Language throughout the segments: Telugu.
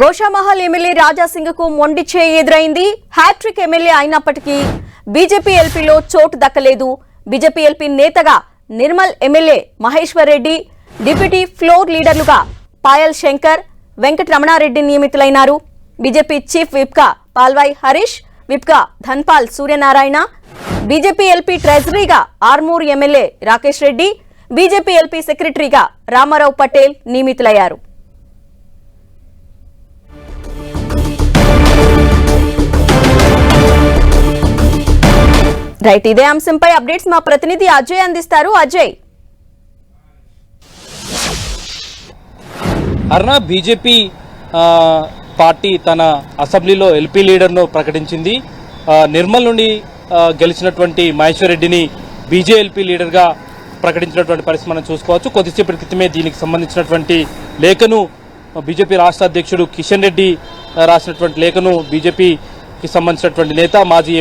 గోషామహల్ ఎమ్మెల్యే రాజాసింగ్ కు మొండి చేయి ఎదురైంది. హ్యాట్రిక్ ఎమ్మెల్యే అయినప్పటికీ బీజేపీ ఎల్పీలో చోటు దక్కలేదు. బీజేపీ ఎల్పీ నేతగా Nirmal MLA Maheshwar Reddy, deputy floor లీడర్లుగా పాయల్ శంకర్, వెంకటరమణారెడ్డి నియమితులైనారు. బీజేపీ చీఫ్ విప్గా పాల్వాయి హరీష్, విప్గా ధన్పాల్ సూర్యనారాయణ, బీజేపీ ఎల్పీ ట్రెజరీగా Armoor MLA Rakesh Reddy, BJP LP సెక్రటరీగా రామారావు పటేల్ నియమితులయ్యారు. రైట్, ఇదే అంశంపై అప్డేట్స్ మా ప్రతినిధి అజయ్ అందిస్తారు. అజయ్, అరుణ, బీజేపీ పార్టీ తన అసెంబ్లీలో ఎల్పీ లీడర్ను ప్రకటించింది. నిర్మల్ నుండి గెలిచినటువంటి మహేశ్వర్ రెడ్డిని బీజేఎల్పీ లీడర్గా ప్రకటించినటువంటి పరిస్థితి మనం చూసుకోవచ్చు. కొద్దిసేపటి క్రితమే దీనికి సంబంధించినటువంటి లేఖను బీజేపీ రాష్ట్ర అధ్యక్షుడు కిషన్ రెడ్డి రాసినటువంటి లేఖను బీజేపీకి సంబంధించినటువంటి నేత మాజీ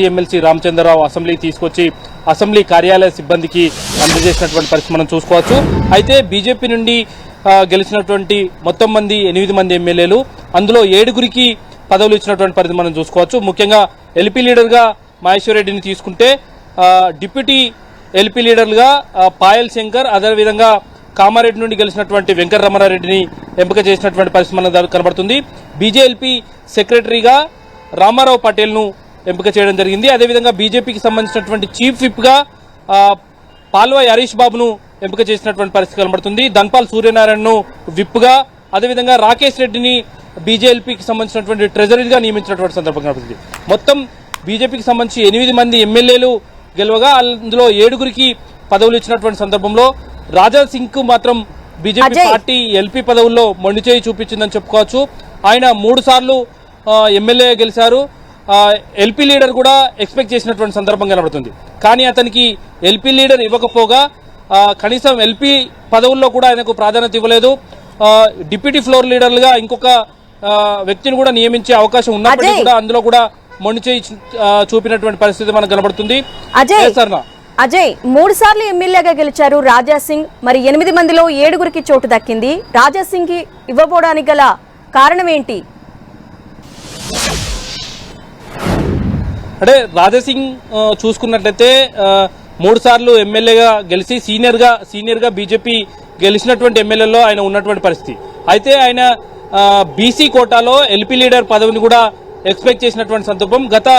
ఎమ్మెల్సీ రామచంద్రరావు అసెంబ్లీకి తీసుకొచ్చి అసెంబ్లీ కార్యాలయ సిబ్బందికి అందజేసినటువంటి పరిస్థితి మనం చూసుకోవచ్చు. అయితే బీజేపీ నుండి గెలిచినటువంటి మొత్తం 8 మంది ఎమ్మెల్యేలు, అందులో 7గురికి పదవులు ఇచ్చినటువంటి పరిస్థితి మనం చూసుకోవచ్చు. ముఖ్యంగా ఎల్పీ లీడర్గా మహేశ్వర్ రెడ్డిని తీసుకుంటే డిప్యూటీ ఎల్పీ లీడర్లుగా పాయల్ శంకర్, అదేవిధంగా కామారెడ్డి నుండి గెలిచినటువంటి వెంకటరమణారెడ్డిని ఎంపిక చేసినటువంటి పరిస్థితి మనకు కనబడుతుంది. బీజేఎల్పీ సెక్రటరీగా రామారావు పటేల్ను ఎంపిక చేయడం జరిగింది. అదేవిధంగా బీజేపీకి సంబంధించినటువంటి చీఫ్ విప్గా పాల్వాయి హరీష్ బాబును ఎంపిక చేసినటువంటి పరిస్థితి కనబడుతుంది. ధన్పాల్ సూర్యనారాయణను విప్గా, అదేవిధంగా రాకేష్ రెడ్డిని బీజేఎల్పీకి సంబంధించినటువంటి ట్రెజరీగా నియమించినటువంటి సందర్భం కనబడుతుంది. మొత్తం బీజేపీకి సంబంధించి 8 మంది ఎమ్మెల్యేలు గెలవగా అందులో 7గురికి పదవులు ఇచ్చినటువంటి సందర్భంలో రాజాసింగ్ కు మాత్రం బీజేపీ పార్టీ ఎల్పీ పదవుల్లో మొండి చేయి చూపించిందని చెప్పుకోవచ్చు. ఆయన 3 సార్లు ఎమ్మెల్యే గెలిచారు. ఎల్పీ లీడర్ కూడా ఎక్స్పెక్ట్ చేసినటువంటి సందర్భం కనబడుతుంది. కానీ అతనికి ఎల్పీ లీడర్ ఇవ్వకపోగా కనీసం ఎల్పీ పదవుల్లో కూడా ఆయనకు ప్రాధాన్యత ఇవ్వలేదు. డిప్యూటీ ఫ్లోర్ లీడర్లుగా ఇంకొక వ్యక్తిని కూడా నియమించే అవకాశం ఉన్నప్పటికీ కూడా అందులో కూడా మొండి చేయి చూపినటువంటి పరిస్థితి మనకు కనబడుతుంది. అజయ్ 3 సార్లు ఎమ్మెల్యేగా గెలిచారు రాజాసింగ్. మరి 8 మందిలో 7గురికి చోటు దక్కింది. రాజాసింగ్ కి ఇవ్వబోడానికి గల కారణం ఏంటి? అంటే రాజాసింగ్ చూసుకున్నట్లయితే 3 సార్లు ఎమ్మెల్యేగా గెలిచి సీనియర్గా బీజేపీ గెలిచినటువంటి ఎమ్మెల్యేలో ఆయన ఉన్నటువంటి పరిస్థితి. అయితే ఆయన బీసీ కోటాలో ఎల్పీ లీడర్ పదవిని కూడా ఎక్స్పెక్ట్ చేసినటువంటి సందర్భం. గత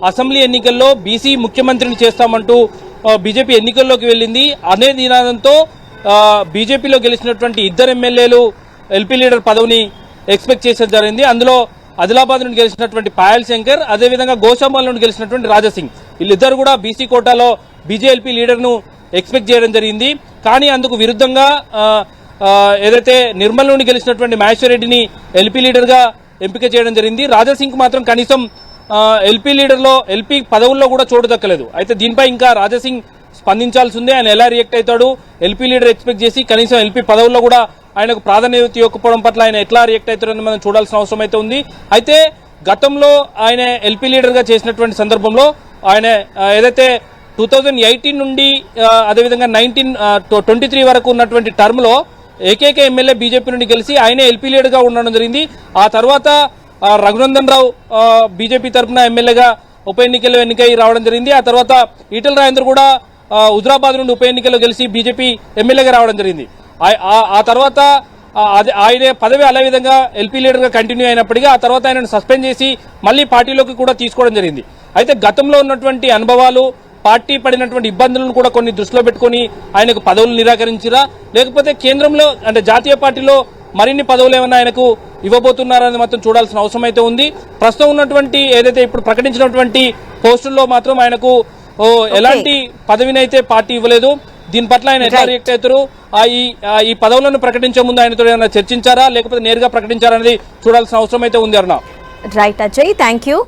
అసెంబ్లీ ఎన్నికల్లో బీసీ ముఖ్యమంత్రిని చేస్తామంటూ బీజేపీ ఎన్నికల్లోకి వెళ్ళింది. అనే నినాదంతో బీజేపీలో గెలిచినటువంటి 2 ఎమ్మెల్యేలు ఎల్పీ లీడర్ పదవిని ఎక్స్పెక్ట్ చేసేది జరిగింది. అందులో ఆదిలాబాద్ నుండి గెలిచినటువంటి పాయల్ శంకర్, అదేవిధంగా గోషామహల్ నుండి గెలిచినటువంటి రాజాసింగ్, వీళ్ళిద్దరు కూడా బీసీ కోటాలో బీజేఎల్పీ లీడర్ను ఎక్స్పెక్ట్ చేయడం జరిగింది. కానీ అందుకు విరుద్ధంగా ఏదైతే నిర్మల్ నుండి గెలిచినటువంటి మహేశ్వర్ రెడ్డిని ఎల్పీ లీడర్గా ఎంపిక చేయడం జరిగింది. రాజాసింగ్ మాత్రం కనీసం ఎల్పీ పదవుల్లో కూడా చోటు దక్కలేదు. అయితే దీనిపై ఇంకా రాజాసింగ్ స్పందించాల్సి ఉంది. ఆయన ఎలా రియాక్ట్ అవుతాడు, ఎల్పీ లీడర్ ఎక్స్పెక్ట్ చేసి కనీసం ఎల్పీ పదవుల్లో కూడా ఆయనకు ప్రాధాన్యత ఇవ్వకపోవడం పట్ల ఆయన ఎట్లా రియాక్ట్ అవుతారని మనం చూడాల్సిన అవసరం అయితే ఉంది. అయితే గతంలో ఆయన ఎల్పీ లీడర్గా చేసినటువంటి సందర్భంలో ఆయన ఏదైతే 2018 నుండి అదేవిధంగా 23 వరకు ఉన్నటువంటి టర్మ్లో ఏకైక ఎమ్మెల్యే బీజేపీ నుండి గెలిచి ఆయనే ఎల్పీ లీడర్గా ఉండడం జరిగింది. ఆ తర్వాత రఘునందన్ రావు బీజేపీ తరఫున ఎమ్మెల్యేగా ఉప ఎన్నికల్లో ఎన్నికై రావడం జరిగింది. ఆ తర్వాత ఈటల రాజేందర్ కూడా హుజరాబాద్ నుండి ఉప ఎన్నికల్లో గెలిచి బీజేపీ ఎమ్మెల్యేగా రావడం జరిగింది. ఆ తర్వాత ఆయన పదవి అదే విధంగా ఎల్పీ లీడర్గా కంటిన్యూ అయినప్పటికీ ఆ తర్వాత ఆయనను సస్పెండ్ చేసి మళ్ళీ పార్టీలోకి కూడా తీసుకోవడం జరిగింది. అయితే గతంలో ఉన్నటువంటి అనుభవాలు, పార్టీ పడినటువంటి ఇబ్బందులను కూడా కొన్ని దృష్టిలో పెట్టుకుని ఆయనకు పదవులు నిరాకరించిరా, లేకపోతే కేంద్రంలో అంటే జాతీయ పార్టీలో మరిన్ని పదవులు ఏమన్నా ఆయనకు ఇవ్వబోతున్నారని మాత్రం చూడాల్సిన అవసరం అయితే ఉంది. ప్రస్తుతం ఉన్నటువంటి ఏదైతే ఇప్పుడు ప్రకటించినటువంటి పోస్టుల్లో మాత్రం ఆయనకు ఎలాంటి పదవినైతే పార్టీ ఇవ్వలేదు. దీని పట్ల ఆయన ఎట్లా రియాక్ట్ అవుతారు, ఈ పదవులను ప్రకటించే ముందు ఆయనతో ఏమైనా చర్చించారా లేకపోతే నేరుగా ప్రకటించారా అనేది చూడాల్సిన అవసరం అయితే ఉంది. Aruna. Right Ajay, thank you.